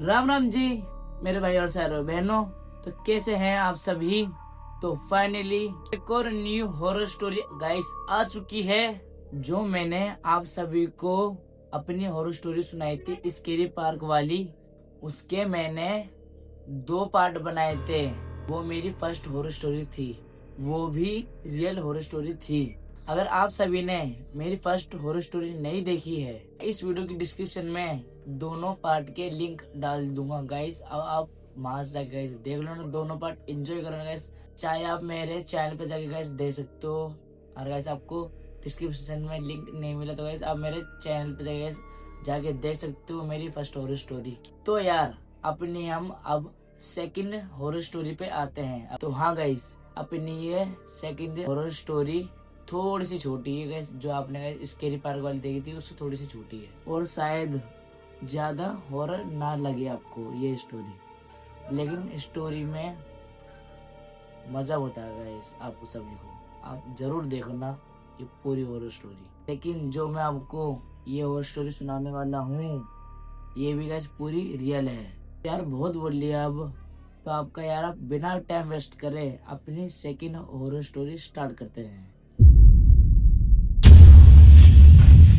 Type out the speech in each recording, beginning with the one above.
राम राम जी मेरे भाई और सारे बहनों। तो कैसे हैं आप सभी। तो फाइनली एक और न्यू हॉरर स्टोरी गाइस आ चुकी है, जो मैंने आप सभी को अपनी हॉरर स्टोरी सुनाई थी स्केरी पार्क वाली। उसके मैंने 2 पार्ट बनाए थे। वो मेरी फर्स्ट हॉरर स्टोरी थी, वो भी रियल हॉरर स्टोरी थी। अगर आप सभी ने मेरी फर्स्ट हॉरर स्टोरी नहीं देखी है, इस वीडियो की डिस्क्रिप्शन में दोनों पार्ट के लिंक डाल दूंगा गाइस। अब आप वहां से जाके गाइस देख लो ना, दोनों पार्ट एंजॉय करो गाइस। चाहे आप मेरे चैनल पे जाके गाइस देख सकते हो, और गाइस आपको डिस्क्रिप्शन में लिंक नहीं मिला तो गाइस आप मेरे चैनल पे जाके देख सकते हो मेरी फर्स्ट हॉरर स्टोरी। तो यार अपनी हम अब सेकंड हॉरर स्टोरी पे आते हैं। तो हाँ गाइस, अपनी ये सेकंड हॉरर स्टोरी थोड़ी सी छोटी है गाइस, जो आपने स्केरी पार्क वाली देखी थी उससे थोड़ी सी छोटी है, और शायद ज्यादा हॉरर ना लगे आपको ये स्टोरी, लेकिन स्टोरी में मजा होता है गाइस। आपको सभी को आप जरूर देखना ये पूरी हॉरर स्टोरी। लेकिन जो मैं आपको ये हॉरर स्टोरी सुनाने वाला हूँ ये भी गाइस पूरी रियल है। यार बहुत बोल लिया अब, तो आपका यार आप बिना टाइम वेस्ट करे अपनी सेकंड हॉरर स्टोरी स्टार्ट करते हैं।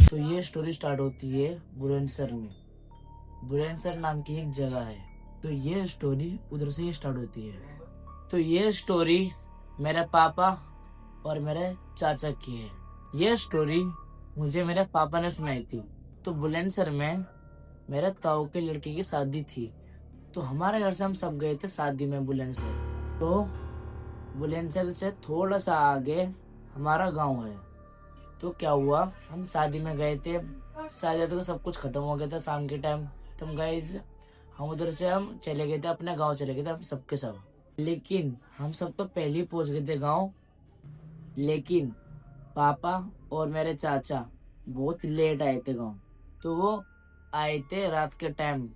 तो ये स्टोरी स्टार्ट होती है बुलंदशहर में। बुलंदशहर नाम की एक जगह है, तो ये स्टोरी उधर से ही स्टार्ट होती है। तो ये स्टोरी मेरे पापा और मेरे चाचा की है। ये स्टोरी मुझे मेरे पापा ने सुनाई थी। तो बुलंदशहर में मेरे ताऊ के लड़के की शादी थी, तो हमारे घर से हम सब गए थे शादी में बुलंदशहर। तो बुलंदशहर से थोड़ा सा आगे हमारा गांव है। तो क्या हुआ, हम शादी में गए थे, शादी तो सब कुछ खत्म हो गया था शाम के टाइम। तो हम उधर से हम चले गए थे, अपने गांव चले गए थे हम सबके सब। लेकिन हम सब तो पहले ही पहुंच गए थे गांव, लेकिन पापा और मेरे चाचा बहुत लेट आए थे गांव। तो वो आए थे रात के टाइम।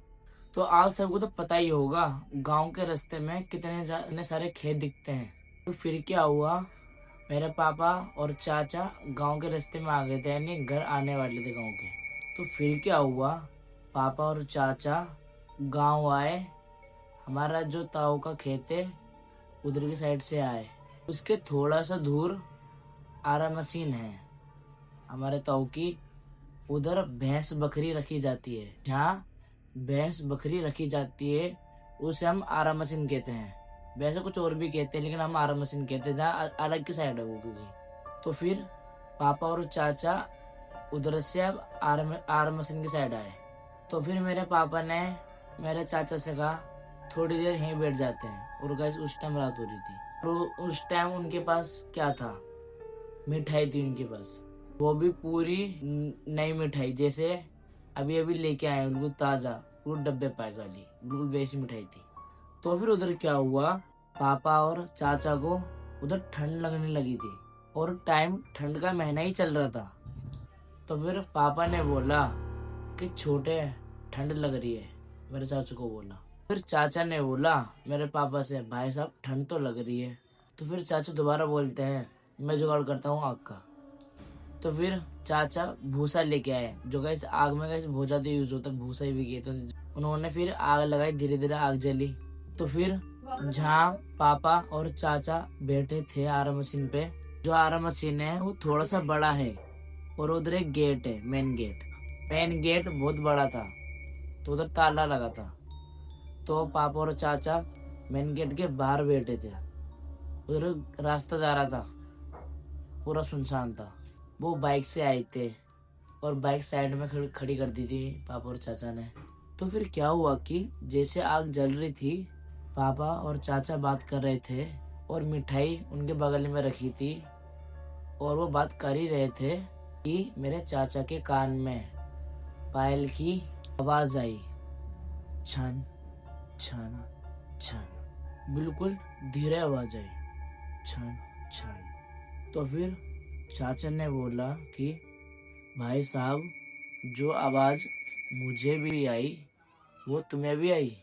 तो आप सबको तो पता ही होगा गांव के रास्ते में कितने सारे खेत दिखते हैं। तो फिर क्या हुआ, मेरे पापा और चाचा गांव के रास्ते में आ गए थे, यानी घर आने वाले थे गांव के। तो फिर क्या हुआ, पापा और चाचा गांव आए, हमारा जो ताऊ का खेत है उधर की साइड से आए। उसके थोड़ा सा दूर आरा मशीन है हमारे ताऊ की, उधर भैंस बकरी रखी जाती है। जहाँ भैंस बकरी रखी जाती है उसे हम आरा मशीन कहते हैं। वैसे कुछ और भी कहते हैं, लेकिन हम आरा मशीन कहते हैं, जहाँ अलग की साइड है वो क्योंकि। तो फिर पापा और चाचा उधर से अब आरा मशीन की साइड आए। तो फिर मेरे पापा ने मेरे चाचा से कहा थोड़ी देर यहीं बैठ जाते हैं। और गाइस उस टाइम रात हो रही थी, तो उस टाइम उनके पास क्या था, मिठाई थी उनके पास। वो भी पूरी नई मिठाई, जैसे अभी अभी लेके आए, बिल्कुल ताजा, पूरे डब्बे पैक वाली, बिल्कुल वैसी मिठाई थी। तो फिर उधर क्या हुआ, पापा और चाचा को उधर ठंड लगने लगी थी, और टाइम ठंड का महीना ही चल रहा था। तो फिर पापा ने बोला कि छोटे ठंड लग रही है, मेरे चाचा को बोला। फिर चाचा ने बोला मेरे पापा से, भाई साहब ठंड तो लग रही है। तो फिर चाचा दोबारा बोलते हैं मैं जुगाड़ करता हूँ आग का। तो फिर चाचा भूसा लेके आए, जो गैस आग में गैस बहुत ज्यादा यूज होता है, भूसा ही भी कहते हैं। उन्होंने फिर आग लगाई, धीरे धीरे आग जली। तो फिर जहाँ पापा और चाचा बैठे थे आरा मशीन पे, जो आरा मशीन है वो थोड़ा सा बड़ा है, और उधर एक गेट है, मेन गेट बहुत बड़ा था, तो उधर ताला लगा था। तो पापा और चाचा मेन गेट के बाहर बैठे थे, उधर रास्ता जा रहा था, पूरा सुनसान था। वो बाइक से आए थे और बाइक साइड में खड़ी कर दी थी पापा और चाचा ने। तो फिर क्या हुआ कि जैसे आग जल रही थी, पापा और चाचा बात कर रहे थे, और मिठाई उनके बगल में रखी थी, और वो बात कर ही रहे थे कि मेरे चाचा के कान में पायल की आवाज आई, छन छन छन, बिल्कुल धीरे आवाज आई, छन छन। तो फिर चाचा ने बोला कि भाई साहब जो आवाज मुझे भी आई वो तुम्हें भी आई।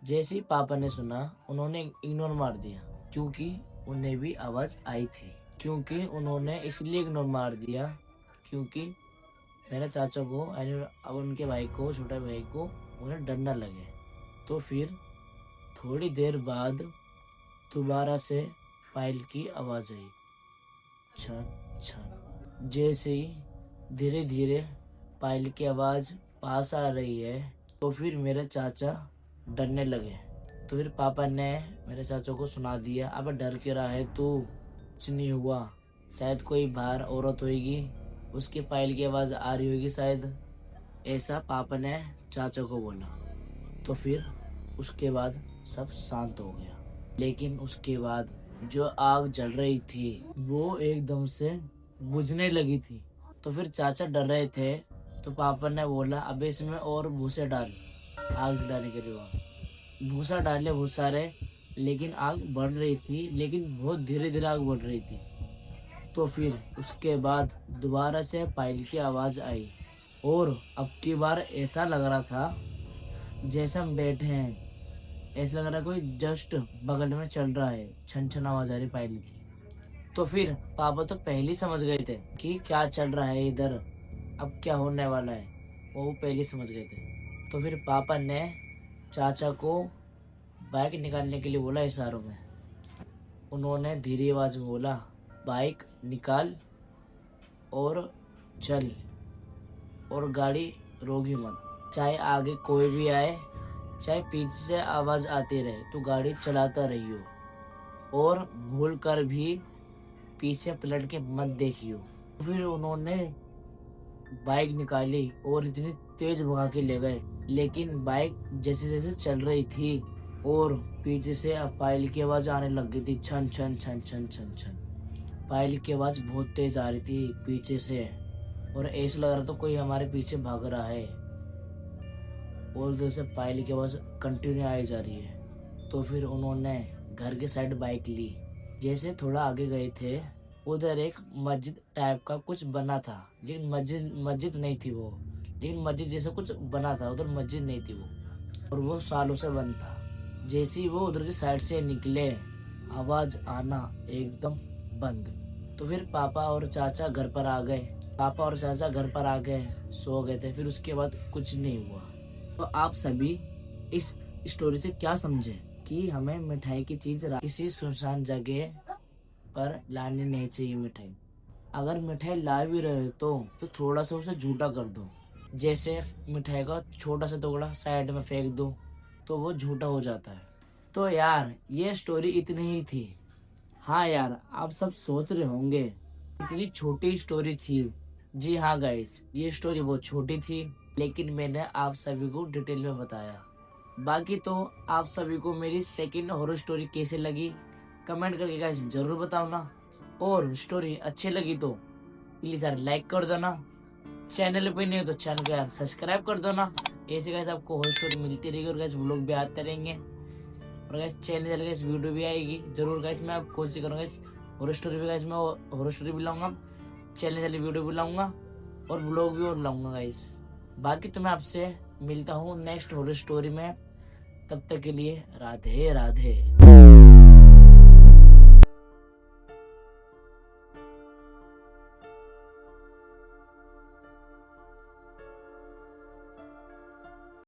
जैसे ही पापा ने सुना उन्होंने इग्नोर मार दिया, क्योंकि उन्हें भी आवाज आई थी। क्योंकि उन्होंने इसलिए इग्नोर मार दिया क्योंकि मेरे चाचा को, अब उनके भाई को, छोटे भाई को, उन्हें डर न लगे। तो फिर थोड़ी देर बाद दोबारा से पायल की आवाज आई, छन छन। जैसे ही धीरे धीरे पायल की आवाज पास आ रही है तो फिर मेरे चाचा डरने लगे। तो फिर पापा ने मेरे चाचा को सुना दिया, अब डर क्यों रहा है तू, कुछ नहीं हुआ, शायद कोई बाहर औरत होगी, उसकी पायल की आवाज आ रही होगी शायद, ऐसा पापा ने चाचा को बोला। तो फिर उसके बाद सब शांत हो गया। लेकिन उसके बाद जो आग जल रही थी वो एकदम से बुझने लगी थी। तो फिर चाचा डर रहे थे, तो पापा ने बोला अब इसमें और भूसे डाल, आग जलाने के लिए भूसा डाले बहुत सारे। लेकिन आग बढ़ रही थी, लेकिन बहुत धीरे धीरे आग बढ़ रही थी। तो फिर उसके बाद दोबारा से पायल की आवाज आई और अब की बार ऐसा लग रहा था जैसे हम बैठे हैं, ऐसा लग रहा है कोई जस्ट बगल में चल रहा है, छन छन आवाज आ रही पायल की। तो फिर पापा तो पहले ही समझ गए थे कि क्या चल रहा है इधर, अब क्या होने वाला है, वो पहले ही समझ गए थे। तो फिर पापा ने चाचा को बाइक निकालने के लिए बोला इशारों में। उन्होंने धीरे आवाज में बोला, बाइक निकाल और चल, और गाड़ी रोकी मत, चाहे आगे कोई भी आए, चाहे पीछे से आवाज आती रहे, तो गाड़ी चलाता रहियो और भूल कर भी पीछे पलट के मत देखियो। फिर उन्होंने बाइक निकाली और इतनी तेज भगा के ले गए। लेकिन बाइक जैसे जैसे चल रही थी और पीछे से पायल की आवाज आने लग गई थी, छन छन छन छन छन छन। पायल की आवाज बहुत तेज आ रही थी पीछे से, और ऐसा लग रहा था कोई हमारे पीछे भाग रहा है, और उधर से पायल की आवाज कंटिन्यू आई जा रही है। तो फिर उन्होंने घर के साइड बाइक ली। जैसे थोड़ा आगे गए थे, उधर एक मस्जिद टाइप का कुछ बना था, लेकिन मस्जिद नहीं थी वो, लेकिन मस्जिद जैसा कुछ बना था, उधर मस्जिद नहीं थी वो, और वो सालों से बंद था। जैसे ही वो उधर की साइड से निकले, आवाज आना एकदम बंद। तो फिर पापा और चाचा घर पर आ गए। सो गए थे। फिर उसके बाद कुछ नहीं हुआ। तो आप सभी इस स्टोरी से क्या समझे कि हमें मिठाई की चीज किसी सुनसान जगह पर लानी नहीं चाहिए। मिठाई अगर मिठाई ला भी रहे तो थोड़ा सा उसे झूठा कर दो। जैसे मिठाई का छोटा सा टुकड़ा साइड में फेंक दो तो वो झूठा हो जाता है। तो यार ये स्टोरी इतनी ही थी। हाँ यार, आप सब सोच रहे होंगे इतनी छोटी स्टोरी थी। जी हाँ गाइस, ये स्टोरी बहुत छोटी थी, लेकिन मैंने आप सभी को डिटेल में बताया। बाकी तो आप सभी को मेरी सेकंड हॉरर स्टोरी कैसे लगी कमेंट करके गाइस जरूर बताओ। और स्टोरी अच्छी लगी तो प्लीज यार लाइक कर दो ना। चैनल पे नहीं हो तो चैनल को यार सब्सक्राइब कर दो ना। ऐसे गाइस आपको हॉरर स्टोरी मिलती रहेगी और गाइस व्लॉग भी आते रहेंगे, और गाइस चैनल गाइस वीडियो भी आएगी जरूर गाइस। मैं आप कोशिश करूँगा इस हॉरर स्टोरी भी गाइस, मैं हॉरर स्टोरी भी लाऊंगा, चैनल वीडियो भी लाऊंगा और व्लॉग भी और लाऊंगा गाइस। बाकी तो मैं आपसे मिलता हूँ नेक्स्ट हॉरर स्टोरी में। तब तक के लिए राधे राधे।